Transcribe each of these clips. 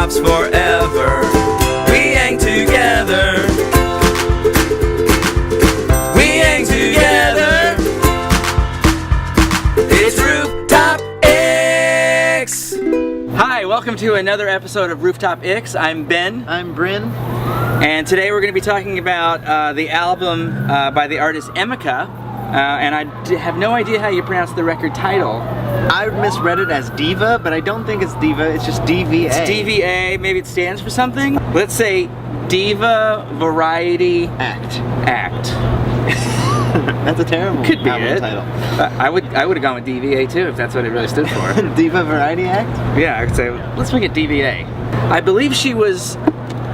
rooftops forever. We hang together. We hang together. It's Rooftop ICKS. Hi, welcome to another episode of Rooftop ICKS. I'm Ben. I'm Bryn. And today we're going to be talking about the album by the artist Emika. And I have no idea how you pronounce the record title. I misread it as Diva, but I don't think it's Diva, it's just DVA. It's DVA, maybe it stands for something? Let's say Diva Variety Act. That's a terrible Could be album it. title. I would have gone with DVA too if that's what it really stood for. Diva Variety Act? Yeah, I could say, let's make it DVA. I believe she was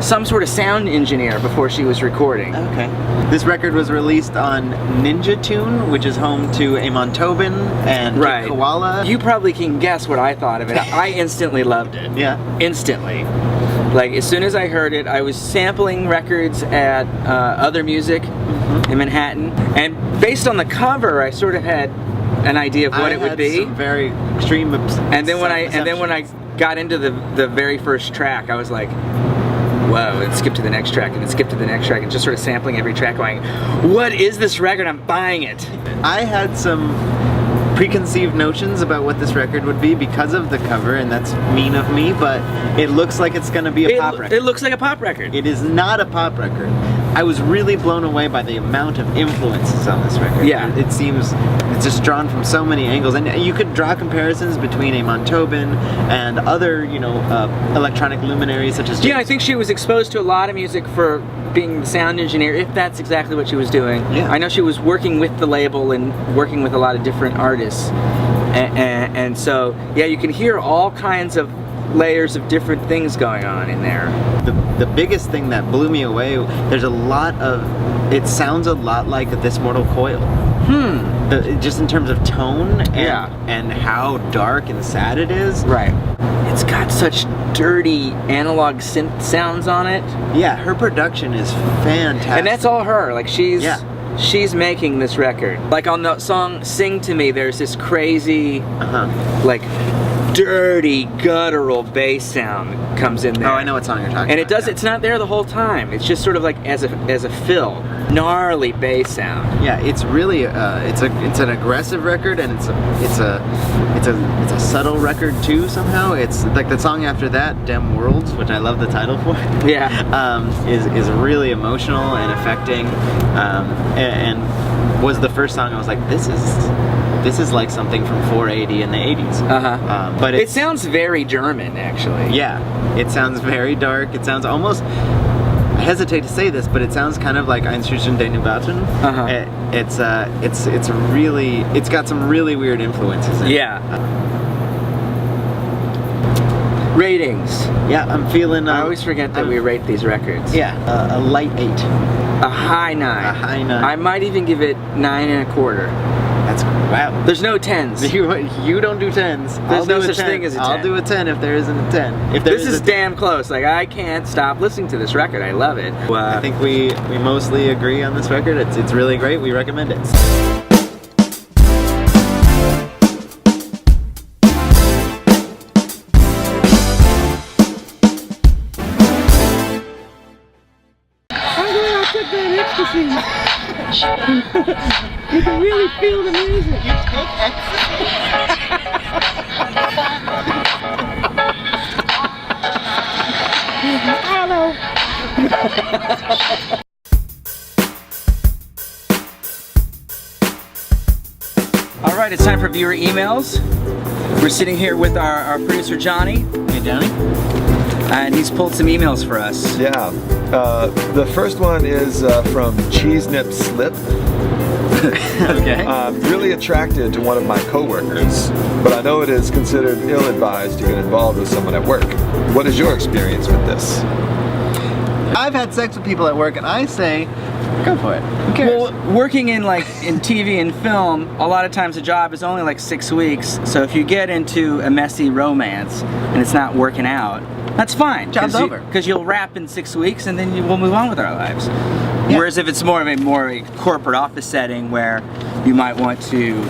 some sort of sound engineer before she was recording. Okay. This record was released on Ninja Tune, which is home to Amon Tobin and Right. Kid Koala. You probably can guess what I thought of it. I instantly loved it. Yeah. Instantly. Like, as soon as I heard it, I was sampling records at Other Music in Manhattan, and based on the cover, I sort of had an idea of what it would be. Some very extreme And then when I got into the very first track, I was like, whoa, and skip to the next track, and then skip to the next track, and just sort of sampling every track going, what is this record? I'm buying it. I had some preconceived notions about what this record would be because of the cover, and that's mean of me, but it looks like it's gonna be a pop record. It looks like a pop record. It is not a pop record. I was really blown away by the amount of influences on this record. Yeah. It seems it's just drawn from so many angles, and you could draw comparisons between Amon Tobin and other, electronic luminaries such as James. Yeah, I think she was exposed to a lot of music for being the sound engineer, if that's exactly what she was doing. Yeah. I know she was working with the label and working with a lot of different artists. And so, yeah, you can hear all kinds of layers of different things going on in there. The biggest thing that blew me away, there's a lot of, it sounds a lot like This Mortal Coil. Just in terms of tone and how dark and sad it is. Right. It's got such dirty analog synth sounds on it. Yeah, her production is fantastic. And that's all her. Like, she's making this record. Like on the song Sing to Me, there's this crazy, like, dirty, guttural bass sound comes in there. Oh, I know what song you're talking about. And it's not there the whole time. It's just sort of like as a fill. Gnarly bass sound. Yeah, it's really it's an aggressive record, and it's a subtle record too somehow. It's like the song after that, Dem Worlds, which I love the title for. Yeah. Is really emotional and affecting, and was the first song I was like, this is like something from 480 in the 80s. But it sounds very German, actually. Yeah, it sounds very dark. It sounds almost, I hesitate to say this, but it sounds kind of like Einstürzen den Bauten. It's got some really weird influences in it. Yeah. Ratings. Yeah, I'm feeling. I always forget that we rate these records. Yeah, a light 8. A high 9. A high 9. I might even give it 9 1/4. That's wow. There's no 10s. You don't do 10s. There's no such thing as a 10. I'll do a 10 if there isn't a 10. This is damn close. Like, I can't stop listening to this record. I love it. I think we mostly agree on this record. It's really great. We recommend it. You can really feel the music. You take ecstasy. Hello. All right, it's time for viewer emails. We're sitting here with our producer Johnny. Hey, Johnny. And he's pulled some emails for us. Yeah. The first one is from Cheese Nip Slip. Okay. I'm really attracted to one of my coworkers, but I know it is considered ill-advised to get involved with someone at work. What is your experience with this? I've had sex with people at work, and I say, go for it. Who cares? Well, working in TV and film, a lot of times a job is only like 6 weeks. So if you get into a messy romance and it's not working out, that's fine. Job's over. Because you'll wrap in 6 weeks and then we'll move on with our lives. Yeah. Whereas if it's more of a corporate office setting where you might want to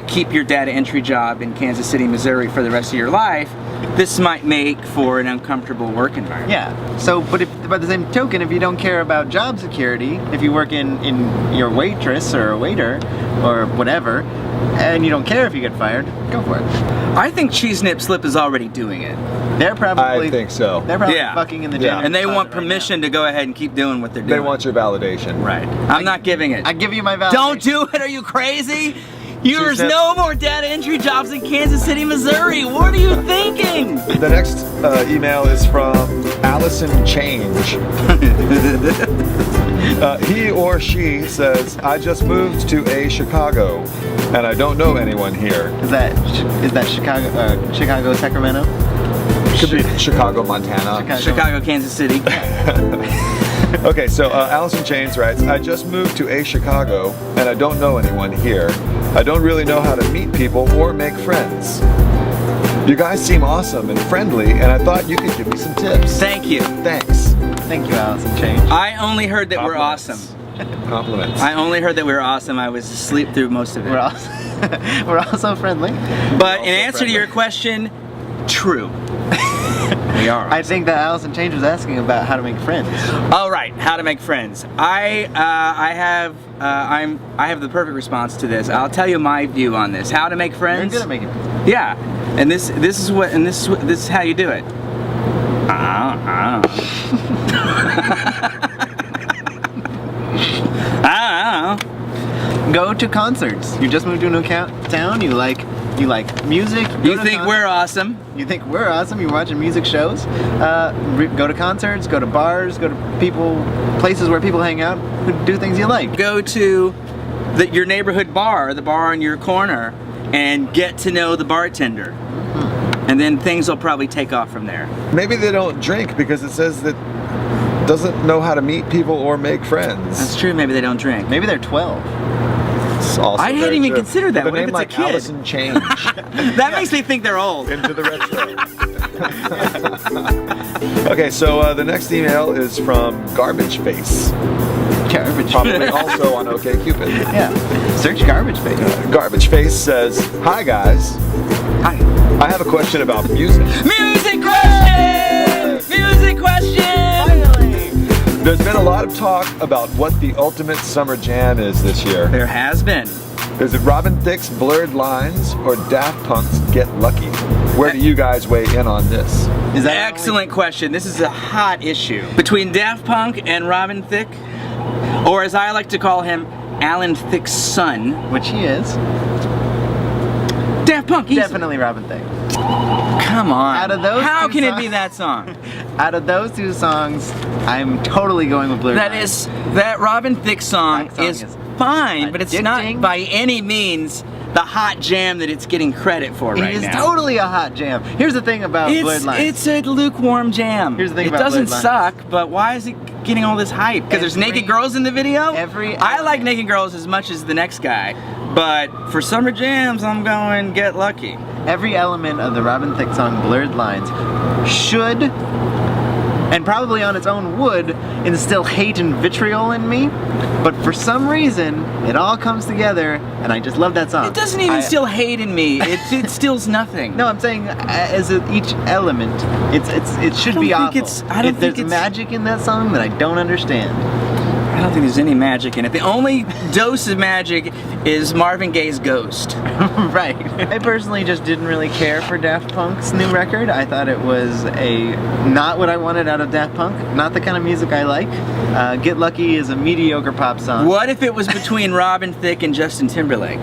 keep your data entry job in Kansas City, Missouri for the rest of your life, this might make for an uncomfortable work environment. Yeah. So, but by the same token, if you don't care about job security, if you work in your waitress or a waiter or whatever, and you don't care if you get fired, go for it. I think Cheese Nip Slip is already doing it. They're probably. I think so. They're probably Yeah. fucking in the gym. Yeah. And they closet want right permission to go ahead and keep doing what they're doing. They want your validation. Right. I'm not giving it. now. I give you my validation. Don't do it. Are you crazy? There's Nip. no more data entry jobs in Kansas City, Missouri. What are you thinking? The next email is from Allison Change. He or she says, I just moved to Chicago, and I don't know anyone here. Is that Chicago, Sacramento? Could be Chicago, Montana. Chicago, Kansas City. Okay, so Allison Chains writes, I just moved to Chicago, and I don't know anyone here. I don't really know how to meet people or make friends. You guys seem awesome and friendly, and I thought you could give me some tips. Thank you. Thanks. Thank you, Allison Change. I only heard that we're Compliments. awesome. Compliments. I only heard that we were awesome. I was asleep through most of it. We're also friendly. But in also answer to friendly. your question, true. We are. I think that Allison Change was asking about how to make friends. All right, how to make friends. I have the perfect response to this. I'll tell you my view on this. How to make You're friends. good at making friends. Yeah, and this is how you do it. I don't know. Go to concerts. You just moved to a new town. You like music. You think we're awesome? You think we're awesome. You're watching music shows. Go to concerts. Go to bars. Go to places where people hang out who do things you like. Go to your neighborhood bar, the bar on your corner, and get to know the bartender. And then things will probably take off from there. Maybe they don't drink because it says that doesn't know how to meet people or make friends. That's true, maybe they don't drink. Maybe they're 12. It's also I hadn't very even true. considered that. With a What if name it's a like kid? Allison Change. That makes me think they're old. Into the retro. Okay, so the next email is from Garbage Face. Garbage. Probably also on OkCupid. Yeah. Search garbage face. Garbage Face says, hi guys. Hi. I have a question about music. Music question! Music question! There's been a lot of talk about what the ultimate summer jam is this year. There has been. Is it Robin Thicke's Blurred Lines or Daft Punk's Get Lucky? Where do you guys weigh in on this? Is that Excellent question. This is a hot issue. Between Daft Punk and Robin Thicke, or as I like to call him, Alan Thicke's son. Which he is. Daft Punk, easy. Definitely Robin Thicke. Come on. Out of those How two can it songs- be that song? Out of those two songs, I'm totally going with Blurred Lines. That Robin Thicke song, That song is is fine, but it's not addicting. by any means the hot jam that it's getting credit for right It is now. totally a hot jam. Here's the thing about Blurred Lines. It's a lukewarm jam. Here's the thing it about doesn't Blurred suck, but why is it getting all this hype? Because there's Every- naked girls in the video? every I like element- naked girls as much as the next guy, but for summer jams, I'm going Get Lucky. Every element of the Robin Thicke song Blurred Lines should, and probably on its own would, instill hate and vitriol in me. But for some reason, it all comes together, and I just love that song. It doesn't even still hate in me. It instills nothing. No, I'm saying each element, it should don't be think awful. it's- I don't think There's it's- magic in that song that I don't understand. I don't think there's any magic in it. The only dose of magic is Marvin Gaye's Ghost. Right. I personally just didn't really care for Daft Punk's new record. I thought it was not what I wanted out of Daft Punk. Not the kind of music I like. Get Lucky is a mediocre pop song. What if it was between Robin Thicke and Justin Timberlake?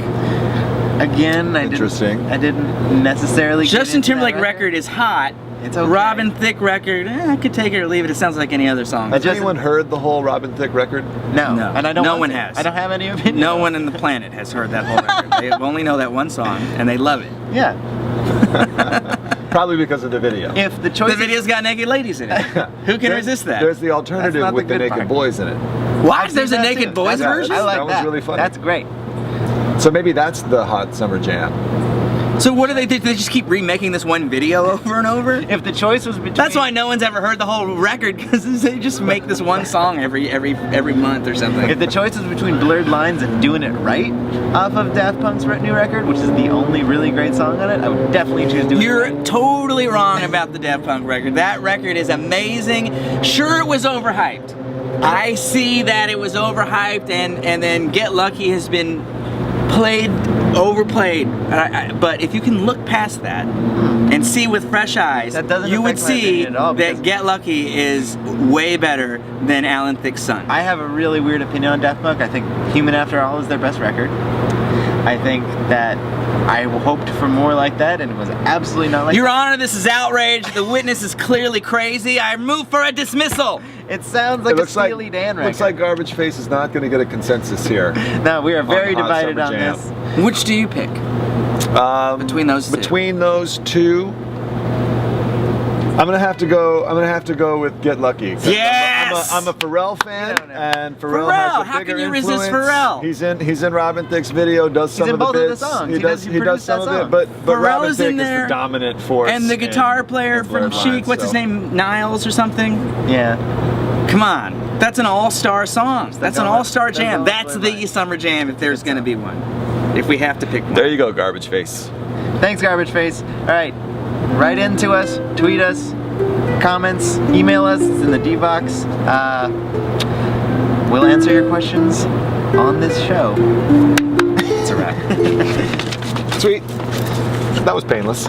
Again, Interesting. I didn't necessarily. get Justin into that Timberlake record is hot. It's okay. Robin Thicke record, I could take it or leave it. It sounds like any other song. Has Justin- anyone heard the whole Robin Thicke record? No, No. and I don't. No want one to. has. I don't have any opinion. No one on the planet has heard that whole record. They only know that one song, and they love it. Yeah. Probably because of the video. If the choice. The video's got naked ladies in it. Who can resist that? There's the alternative That's not with the the good naked part. boys in it. What? There's a naked boys That's- version? I like That that. one's really funny. That's great. So maybe that's the hot summer jam. So what do they do? They just keep remaking this one video over and over? If the choice was between... That's why no one's ever heard the whole record, because they just make this one song every month or something. If the choice was between Blurred Lines and Doing It Right off of Daft Punk's new record, which is the only really great song on it, I would definitely choose Doing It Right. You're totally wrong about the Daft Punk record. That record is amazing. Sure, it was overhyped. I see that it was overhyped, and then Get Lucky has been overplayed. But if you can look past that and see with fresh eyes, you would see that Get Lucky is way better than Alan Thicke's Son. I have a really weird opinion on Daft Punk. I think Human After All is their best record. I think that I hoped for more like that, and it was absolutely not like Your that. Honor, this is outrage. The witness is clearly crazy. I move for a dismissal. It sounds like a Steely Dan record. Looks like Garbage Face is not going to get a consensus here. No, we are very Hot divided Summer on Jam. this. Which do you pick? Between those two. Between those two, I'm gonna have to go with Get Lucky. Yes! I'm a Pharrell fan, and Pharrell Pharrell, has a how bigger can you resist influence. Pharrell? He's in Robin Thicke's video, does some in of the both of the bits. songs. He does produced some that of it, song. but Pharrell Robin is in Thicke is there, the dominant force. And the guitar player in from Blurred Chic, Lines, what's his so. name? Niles or something? Yeah. Come on. That's an all-star song. That's an all-star that's jam. all That's Blurred the Lines. summer jam if there's going to be one. If we have to pick one. There you go, Garbage Face. Thanks, Garbage Face. All right, write into us, tweet us, comments, email us. It's in the D box. We'll answer your questions on this show. It's a wrap. Sweet. That was painless.